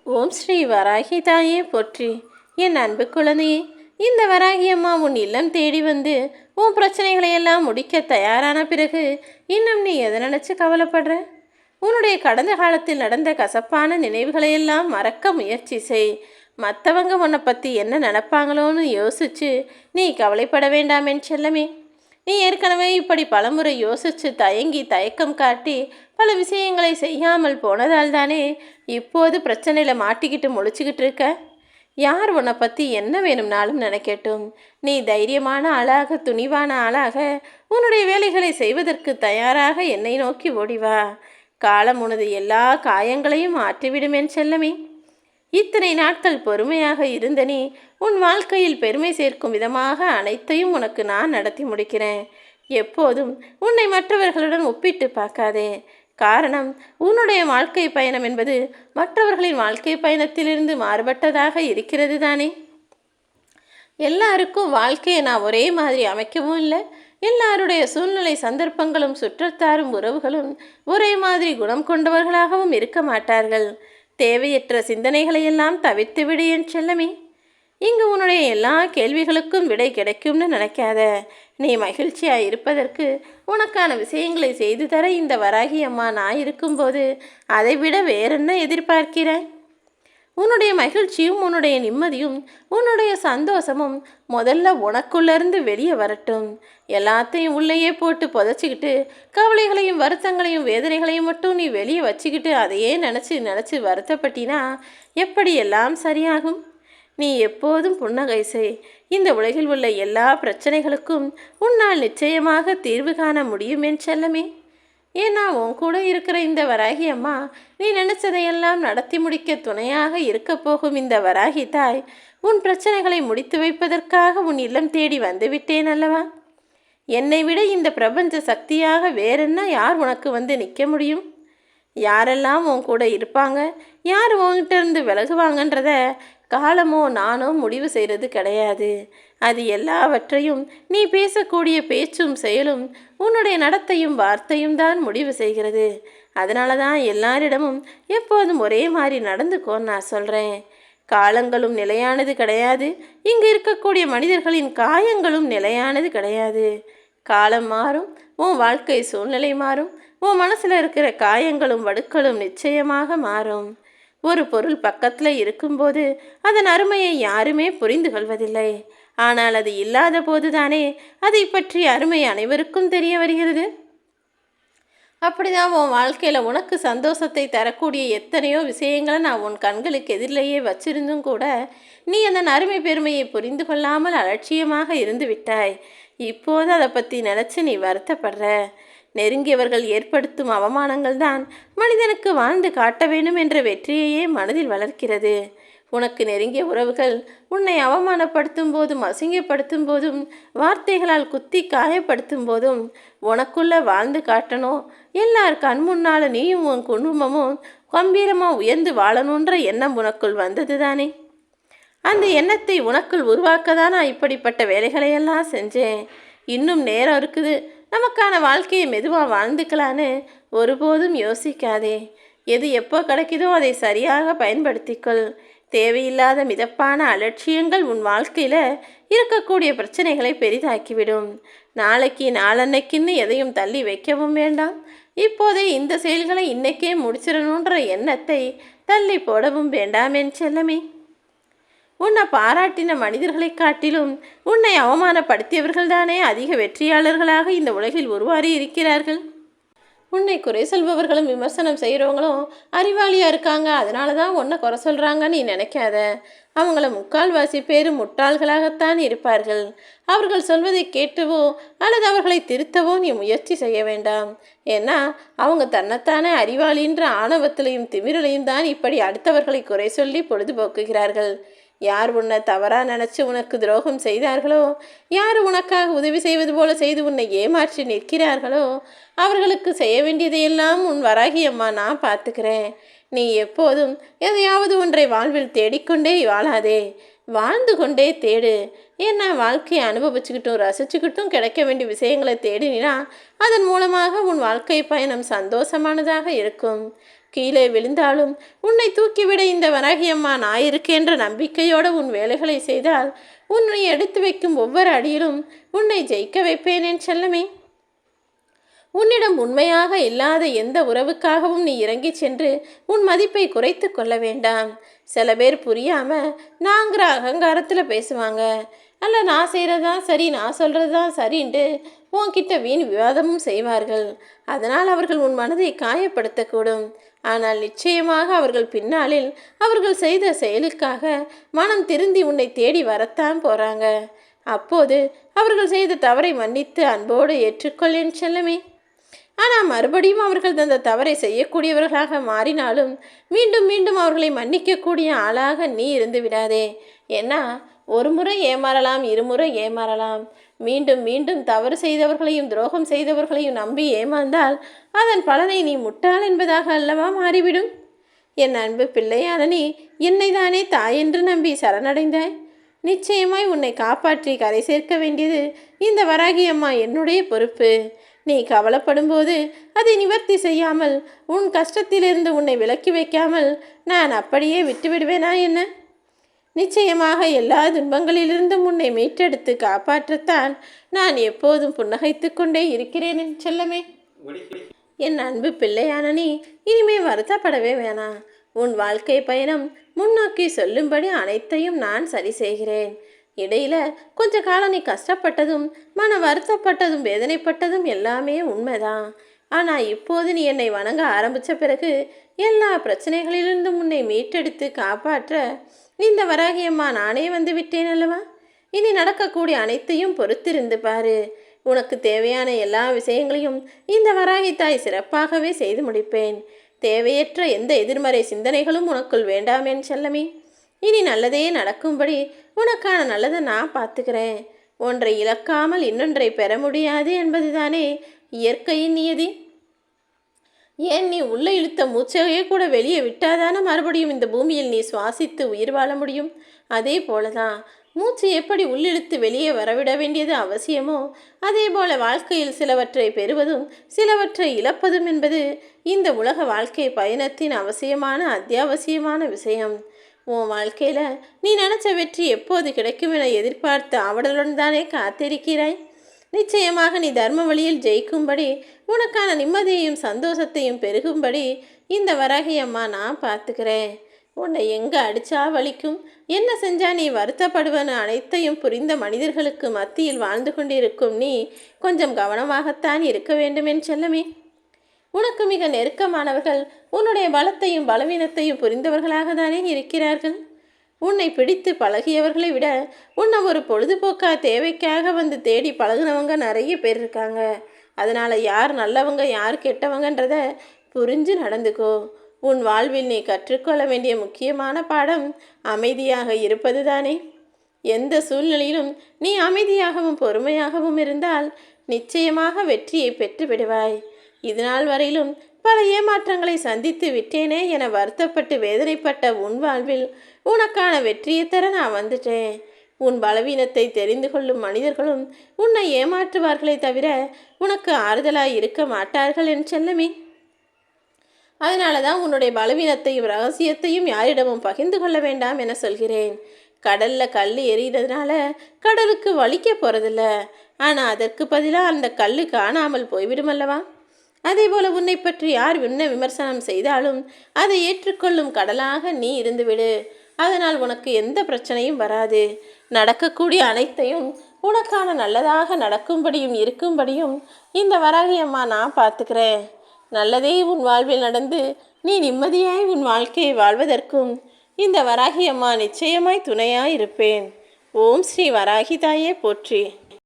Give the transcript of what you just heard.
ஓம் ஸ்ரீ வராகி தாயே போற்றி. என் அன்பு குழந்தையே, இந்த வராகி அம்மா உன் இல்லம் தேடி வந்து உன் பிரச்சனைகளை எல்லாம் முடிக்க தயாரான பிறகு இன்னும் நீ எதை நினச்சி கவலைப்படுற? உன்னுடைய கடந்த காலத்தில் நடந்த கசப்பான நினைவுகளையெல்லாம் மறக்க முயற்சி செய். மற்றவங்க உன்னை பற்றி என்ன நினப்பாங்களோன்னு யோசிச்சு நீ கவலைப்பட வேண்டாம் என் செல்லமே. நீ ஏற்கனவே இப்படி பலமுறை யோசித்து தயக்கம் காட்டி பல விஷயங்களை செய்யாமல் போனதால் தானே இப்போது பிரச்சனையில் மாட்டிக்கிட்டு முழிச்சுக்கிட்டு இருக்க. யார் உன்னை பற்றி என்ன வேணும்னாலும் நினைக்கட்டும். நீ தைரியமான ஆளாக, துணிவான ஆளாக உன்னுடைய வேலைகளை செய்வதற்கு தயாராக என்னை நோக்கி ஓடிவா. காலம் உனது எல்லா காயங்களையும் மாற்றிவிடும் என் செல்லமே. இத்தனை நாட்கள் பொறுமையாக இருந்த நீ உன் வாழ்க்கையில் பெருமை சேர்க்கும் விதமாக அனைத்தையும் உனக்கு நான் நடத்தி முடிக்கிறேன். எப்போதும் உன்னை மற்றவர்களுடன் ஒப்பிட்டு பார்க்காதே. காரணம், உன்னுடைய வாழ்க்கை பயணம் என்பது மற்றவர்களின் வாழ்க்கை பயணத்திலிருந்து மாறுபட்டதாக இருக்கிறது தானே. எல்லாருக்கும் வாழ்க்கையை நான் ஒரே மாதிரி அமைக்கவும் இல்லை. எல்லாருடைய சூழ்நிலை, சந்தர்ப்பங்களும், சுற்றத்தாரும், உறவுகளும் ஒரே மாதிரி குணம் கொண்டவர்களாகவும் இருக்க மாட்டார்கள். தேவையற்ற சிந்தனைகளையெல்லாம் தவிர்த்து விடு என் செல்லமே. இங்கு உன்னுடைய எல்லா கேள்விகளுக்கும் விடை கிடைக்கும்னு நினைக்காத. நீ மகிழ்ச்சியாக இருப்பதற்கு உனக்கான விஷயங்களை செய்து தர இந்த வராகி அம்மா நான் இருக்கும்போது அதை விட வேறென்ன எதிர்பார்க்கிறேன்? உன்னுடைய மகிழ்ச்சியும் உன்னுடைய நிம்மதியும் உன்னுடைய சந்தோஷமும் முதல்ல உனக்குள்ளேருந்து வெளியே வரட்டும். எல்லாத்தையும் உள்ளேயே போட்டு புதைச்சிக்கிட்டு கவலைகளையும் வருத்தங்களையும் வேதனைகளையும் மட்டும் நீ வெளியே வச்சுக்கிட்டு அதையே நினச்சி வருத்தப்பட்டினா எப்படி எல்லாம் சரியாகும்? நீ எப்போதும் புன்னகை செய். இந்த உலகில் உள்ள எல்லா பிரச்சனைகளுக்கும் உன்னால் நிச்சயமாக தீர்வு காண முடியும் என் செல்லமே. ஏன்னா உன் கூட இருக்கிற இந்த வராகி அம்மா நீ நினைச்சதையெல்லாம் நடத்தி முடிக்க துணையாக இருக்க போகும் இந்த வராகி தாய் உன் பிரச்சனைகளை முடித்து வைப்பதற்காக உன் இல்லம் தேடி வந்துவிட்டேன் அல்லவா. என்னை விட இந்த பிரபஞ்ச சக்தியாக வேறென்ன யார் உனக்கு வந்து நிற்க முடியும்? யாரெல்லாம் உன் கூட இருப்பாங்க, யார் உன்கிட்ட இருந்து விலகுவாங்கன்றத காலமோ நானோ முடிவு செய்கிறது கிடையாது. அது எல்லாவற்றையும் நீ பேசக்கூடிய பேச்சும் செயலும் உன்னுடைய நடத்தையும் வார்த்தையும் தான் முடிவு செய்கிறது. அதனால தான் எல்லாரிடமும் எப்போதும் ஒரே மாதிரி நடந்துக்கோன்னு நான் சொல்கிறேன். காலங்களும் நிலையானது கிடையாது. இங்கு இருக்கக்கூடிய மனிதர்களின் காயங்களும் நிலையானது கிடையாது. காலம் மாறும், உன் வாழ்க்கை சூழ்நிலை மாறும், உன் மனசில் இருக்கிற காயங்களும் வடுக்களும் நிச்சயமாக மாறும். ஒரு பொருள் பக்கத்தில் இருக்கும்போது அதன் அருமையை யாருமே புரிந்து கொள்வதில்லை. ஆனால் அது இல்லாத போதுதானே அதை பற்றி அருமை அனைவருக்கும் தெரிய வருகிறது. அப்படிதான் உன் வாழ்க்கையில் உனக்கு சந்தோஷத்தை தரக்கூடிய எத்தனையோ விஷயங்களை நான் உன் கண்களுக்கு எதிரிலேயே வச்சிருந்தும் கூட நீ அந்த அருமை பெருமையை புரிந்து கொள்ளாமல் அலட்சியமாக இருந்து விட்டாய். இப்போது அதை பற்றி நினச்சி நீ வருத்தப்படுற. நெருங்கியவர்கள் ஏற்படுத்தும் அவமானங்கள் தான் மனிதனுக்கு வாழ்ந்து காட்ட வேண்டும் என்ற வெற்றியையே மனதில் வளர்க்கிறது. உனக்கு நெருங்கிய உறவுகள் உன்னை அவமானப்படுத்தும் போதும், அசிங்கப்படுத்தும் போதும், வார்த்தைகளால் குத்தி காயப்படுத்தும் போதும் உனக்குள்ள வாழ்ந்து காட்டணும், எல்லார் கண் முன்னால் நீயும் உன் குடும்பமும் கம்பீரமாக உயர்ந்து வாழணுன்ற எண்ணம் உனக்குள் வந்தது தானே. அந்த எண்ணத்தை உனக்குள் உருவாக்க தான் நான் இப்படிப்பட்ட வேலைகளையெல்லாம் செஞ்சேன். இன்னும் நேரம் இருக்குது, நமக்கான வாழ்க்கையை மெதுவாக வாழ்ந்துக்கலான்னு ஒருபோதும் யோசிக்காதே. எது எப்போ கிடைக்குதோ அதை சரியாக பயன்படுத்திக்கொள். தேவையில்லாத மிதப்பான அலட்சியங்கள் உன் வாழ்க்கையில் இருக்கக்கூடிய பிரச்சனைகளை பெரிதாக்கிவிடும். நாளைக்கு நாளன்னைக்குன்னு எதையும் தள்ளி வைக்கவும் வேண்டாம். இப்போதே இந்த செயல்களை இன்னைக்கே முடிச்சிடணுன்ற எண்ணத்தை தள்ளி போடவும் வேண்டாம் என் செல்லமே. உன்னை பாராட்டின மனிதர்களை காட்டிலும் உன்னை அவமானப்படுத்தியவர்கள் தானே அதிக வெற்றியாளர்களாக இந்த உலகில் உருவாறி இருக்கிறார்கள். உன்னை குறை சொல்பவர்களும் விமர்சனம் செய்கிறவங்களும் அறிவாளியாக இருக்காங்க, அதனால தான் உன்னை குறை சொல்கிறாங்கன்னு நீ நினைக்காத. அவங்கள முக்கால்வாசி பேர் முட்டாள்களாகத்தான் இருப்பார்கள். அவர்கள் சொல்வதை கேட்டவோ அல்லது அவர்களை திருத்தவோ நீ முயற்சி செய்ய வேண்டாம். ஏன்னா அவங்க தன்னைத்தானே அறிவாளின்ற ஆணவத்திலையும் திமிரலையும் தான் இப்படி அடுத்தவர்களை குறை சொல்லி பொழுதுபோக்குகிறார்கள். யார் உன்னை தவறாக நினச்சி உனக்கு துரோகம் செய்தார்களோ, யார் உனக்காக உதவி செய்வது போல செய்து உன்னை ஏமாற்றி நிற்கிறார்களோ அவர்களுக்கு செய்ய வேண்டியதையெல்லாம் உன் வராகி அம்மா நான் பார்த்துக்கிறேன். நீ எப்போதும் எதையாவது ஒன்றை வாழ்வில் தேடிக்கொண்டே வாழாதே, வாழ்ந்து கொண்டே தேடு. ஏன்னா வாழ்க்கையை அனுபவிச்சுக்கிட்டும் ரசிச்சுக்கிட்டும் கிடைக்க வேண்டிய விஷயங்களை தேடினா அதன் மூலமாக உன் வாழ்க்கை பயணம் சந்தோஷமானதாக இருக்கும். கீழே விழுந்தாலும் உன்னை தூக்கிவிட இந்த வராகியம்மா நான் இருக்கேன்ற நம்பிக்கையோடு உன் வேலைகளை செய்தால் உன்னை எடுத்து வைக்கும் ஒவ்வொரு அடியிலும் உன்னை ஜெயிக்க வைப்பேன் என் செல்லமே. உன்னிடம் உண்மையாக இல்லாத எந்த உறவுக்காகவும் நீ இறங்கி சென்று உன் மதிப்பை குறைத்து கொள்ள வேண்டாம். சில பேர் புரியாம நாங்கிற அகங்காரத்தில் பேசுவாங்க. அல்ல நான் செய்கிறது தான் சரி, நான் சொல்கிறது தான் சரின்ட்டு உன்கிட்ட வீண் விவாதமும் செய்வார்கள். அதனால் அவர்கள் உன் மனதை காயப்படுத்தக்கூடும். ஆனால் நிச்சயமாக அவர்கள் பின்னாளில் அவர்கள் செய்த செயலுக்காக மனம் திருந்தி உன்னை தேடி வரத்தான் போகிறாங்க. அப்போது அவர்கள் செய்த தவறை மன்னித்து அன்போடு ஏற்றுக்கொள் என் செல்லமே. ஆனால் மறுபடியும் அவர்கள் அந்த தவறை செய்யக்கூடியவர்களாக மாறினாலும் மீண்டும் மீண்டும் அவர்களை மன்னிக்கக்கூடிய ஆளாக நீ இருந்து விடாதே. ஏன்னா ஒரு முறை ஏமாறலாம், இருமுறை ஏமாறலாம். மீண்டும் மீண்டும் தவறு செய்தவர்களையும் துரோகம் செய்தவர்களையும் நம்பி ஏமாந்தால் அதன் பலனை நீ முட்டாள் என்பதாக அல்லவா மாறிவிடும். என் அன்பு பிள்ளையான நீ என்னை தானே தாயென்று நம்பி சரணடைந்தாய். நிச்சயமாய் உன்னை காப்பாற்றி கரை சேர்க்க வேண்டியது இந்த வராகியம்மா என்னுடைய பொறுப்பு. நீ கவலைப்படும்போது அதை நிவர்த்தி செய்யாமல் உன் கஷ்டத்திலிருந்து உன்னை விலக்கி வைக்காமல் நான் அப்படியே விட்டுவிடுவேனா என்ன? நிச்சயமாக எல்லா துன்பங்களிலிருந்தும் உன்னை மீட்டெடுத்து காப்பாற்றத்தான் நான் எப்போதும் புன்னகைத்து கொண்டே இருக்கிறேன் என் செல்லமே. என் அன்பு பிள்ளையான நீ இனிமே வருத்தப்படவே வேணாம். உன் வாழ்க்கை பயணம் முன்னோக்கி சொல்லும்படி அனைத்தையும் நான் சரி செய்கிறேன். இடையில கொஞ்ச காலம் நீ கஷ்டப்பட்டதும் மன வருத்தப்பட்டதும் வேதனைப்பட்டதும் எல்லாமே உண்மைதான். ஆனால் இப்போது நீ என்னை வணங்க ஆரம்பித்த பிறகு எல்லா பிரச்சனைகளிலிருந்தும் உன்னை மீட்டெடுத்து காப்பாற்ற இந்த வராகியம்மா நானே வந்து விட்டேன் அல்லவா. இனி நடக்கக்கூடிய அனைத்தையும் பொறுத்திருந்து பாரு. உனக்கு தேவையான எல்லா விஷயங்களையும் இந்த வராகி தாய் சிறப்பாகவே செய்து முடிப்பேன். தேவையற்ற எந்த எதிர்மறை சிந்தனைகளும் உனக்குள் வேண்டாம் என் செல்லமே. இனி நல்லதே நடக்கும்படி உனக்கான நல்லதை நான் பார்த்துக்கிறேன். ஒன்றை இழக்காமல் இன்னொன்றை பெற முடியாது என்பதுதானே இயற்கையின் நியதி. ஏன் நீ உள்ளே இழுத்த மூச்சையே கூட வெளியே விட்டாதானே மறுபடியும் இந்த பூமியில் நீ சுவாசித்து உயிர் வாழ முடியும். அதே போலதான் மூச்சு எப்படி உள்ளிழுத்து வெளியே வரவிட வேண்டியது அவசியமோ அதே போல வாழ்க்கையில் சிலவற்றை பெறுவதும் சிலவற்றை இழப்பதும் என்பது இந்த உலக வாழ்க்கை பயணத்தின் அவசியமான அத்தியாவசியமான விஷயம். உன் வாழ்க்கையில் நீ நினச்ச வெற்றி எப்போது கிடைக்கும் என எதிர்பார்த்து ஆவலுடன் தானே காத்திருக்கிறாய். நிச்சயமாக நீ தர்ம வழியில் ஜெயிக்கும்படி உனக்கான நிம்மதியையும் சந்தோஷத்தையும் பெருகும்படி இந்த வராகியம்மா நான் பார்த்துக்கிறேன். உன்னை எங்கே அடிச்சா வலிக்கும், என்ன செஞ்சா நீ வருத்தப்படுவன்னு அனைத்தையும் புரிந்த மனிதர்களுக்கு மத்தியில் வாழ்ந்து கொண்டிருக்கும் நீ கொஞ்சம் கவனமாகத்தான் இருக்க வேண்டும் என் செல்லமே. உனக்கு மிக நெருக்கமானவர்கள் உன்னுடைய பலத்தையும் பலவீனத்தையும் புரிந்தவர்களாக தானே இருக்கிறார்கள். உன்னை பிடித்து பழகியவர்களை விட உன்னை ஒரு பொழுதுபோக்கா தேவைக்காக வந்து தேடி பழகினவங்க நிறைய பேர் இருக்காங்க. அதனால் யார் நல்லவங்க யார் கெட்டவங்கன்றத புரிஞ்சு நடந்துக்கோ. உன் வாழ்வில் நீ கற்றுக்கொள்ள வேண்டிய முக்கியமான பாடம் அமைதியாக இருப்பது தானே. எந்த சூழ்நிலையிலும் நீ அமைதியாகவும் பொறுமையாகவும் இருந்தால் நிச்சயமாக வெற்றியை பெற்று விடுவாய். இதனால் வரையிலும் பல ஏமாற்றங்களை சந்தித்து விட்டேனே என வருத்தப்பட்டு வேதனைப்பட்ட உன் வாழ்வில் உனக்கான வெற்றியை தர நான் வந்துட்டேன். உன் பலவீனத்தை தெரிந்து கொள்ளும் மனிதர்களும் உன்னை ஏமாற்றுவார்களே தவிர உனக்கு ஆறுதலாய் இருக்க மாட்டார்கள் என் செல்லமே. அதனால தான் உன்னுடைய பலவீனத்தையும் ரகசியத்தையும் யாரிடமும் பகிர்ந்து கொள்ள வேண்டாம் என சொல்கிறேன். கடலில் கல் எறிகிறதுனால கடலுக்கு வலிக்க போகிறதில்ல, ஆனால் அதற்கு பதிலாக அந்த கல் காணாமல் போய்விடும் அல்லவா. அதே போல உன்னை பற்றி யார் என்ன விமர்சனம் செய்தாலும் அதை ஏற்றுக்கொள்ளும் கடலாக நீ இருந்துவிடு. அதனால் உனக்கு எந்த பிரச்சனையும் வராது. நடக்கக்கூடிய அனைத்தையும் உனக்கான நல்லதாக நடக்கும்படியும் இருக்கும்படியும் இந்த வராகியம்மா நான் பார்த்துக்கிறேன். நல்லதே உன் வாழ்வில் நடந்து நீ நிம்மதியாய் உன் வாழ்க்கையை வாழ்வதற்கும் இந்த வராகியம்மா நிச்சயமாய் துணையாய் இருப்பேன். ஓம் ஸ்ரீ வராகி தாயே போற்றி.